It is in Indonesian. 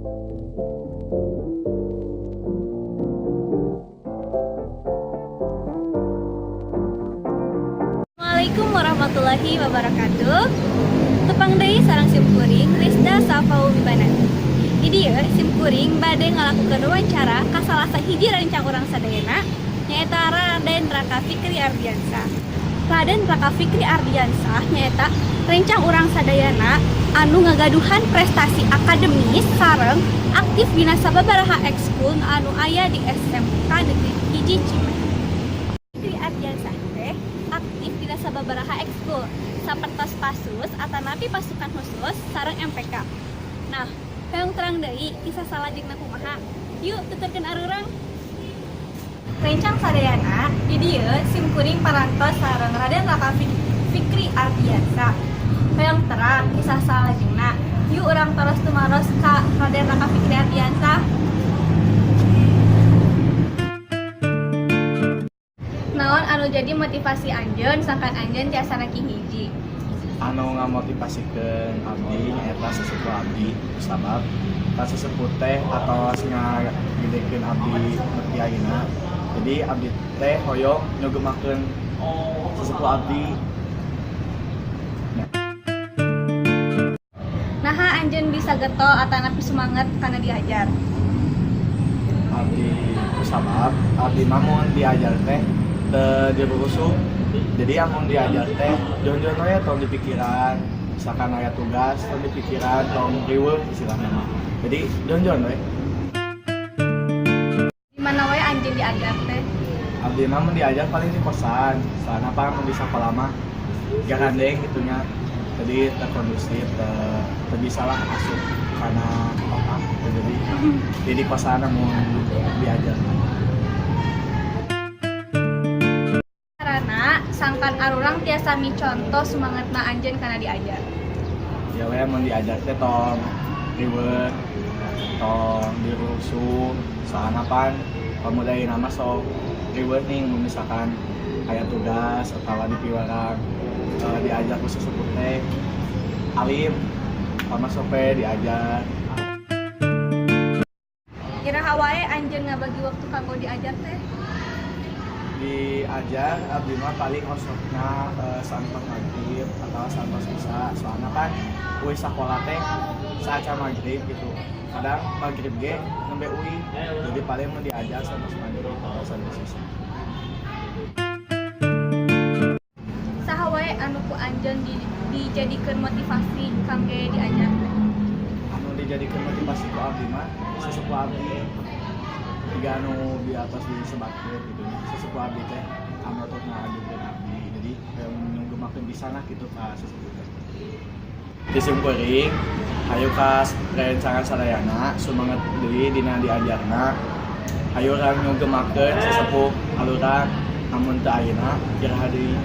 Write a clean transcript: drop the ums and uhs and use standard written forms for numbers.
Assalamualaikum warahmatullahi wabarakatuh. Tepang deui sareng simkuring Rizda Safau Wibanati. Di dieu simkuring bade ngalakukeun wawancara ka salah sahiji rencang urang sadayana nyaeta Raden Raka Fikri Ardiansah. Raden Raka Fikri Ardiansah nyaeta rencang urang sadayana anu ngagaduhan prestasi akademis sareng aktif dina sababaraha ekskul anu aya di SMK Negeri 1 Cimahi. Fikri Ardiansah teh aktif dina sababaraha ekskul sapertos pasus atanapi pasukan khusus sareng MPK. Nah, hoyong terang deui kisah salajengna kumaha. Yuk tuturkeun arurang. Rencang sadayana di dieu simkuring parantos sareng Raden Raka Fikri Ardiansah. Hoyong terang kisah salajengna. Yuk urang toros tumaros ka Raden Raka Fikri Ardiansah. Naon anu jadi motivasi anjeun sangkan anjeun tiasa ranking hiji? Anu ngamotivasikeun abdi nyaeta sesepuh abdi sabab ka sesepuh teh atos ngagedekeun abdi nepi ayeuna. Jadi abdi teh hoyong nyogemakeun sesepuh abdi. Naha anjeun bisa geto atanapi semangat kana diajar? Abdi sabab abdi mah mun diajar teh teu dirusuh. Jadi amun diajar teh jon-jon we tong di pikiran, misalkan aya tugas tong di pikiran, tong riweuh istilahna mah. Jadi jon-jon we. Di mana we anjeun diajar teh? Abdi mah mun diajar paling di kosan. Soalna apa mun di sakola mah gandeng gitunya. Jadi terkondusif, teu bisa lah asup kana otak. Jadi di kosan mun diajar. Sangkan arurang tiasa micontoh semangatna anjeun kana diajar. Ya we mun diajar teh tong riweuh, tong dirusuh, soalna pan pamudayana mah sok riweuh nih mun misalkan aya tugas atawa di piwarang diajar ku sesepuh teh alim, pama sok we diajar. Iraha wae anjeun ngabagi waktu kanggo diajar teh? Diajar abdi mah paling osokna saat maghrib atau saat isya. Soalna kan euy sakola teh saat maghrib gitu. Kadang maghrib ge nembe euy. Jadi paling mun diajar saat maghrib atau saat isya. Saha wae anu ku anjeun dijadikeun motivasi kangge diajar teh? Anu dijadikeun motivasi ku abdi mah sesepuh abdi. Tiga anu di atas disebatkeun gitu nya sesepuh abdi teh anu teh ngajukeun abdi. Jadi nyunggemakeun bisa nah kitu ka sesepuh teh. Di simkuring hayu ka rencangan sadayana sumanget deui dina diajarna. Hayu urang nyunggemakeun sesepuh alurang amun teu ayeuna iraha deui.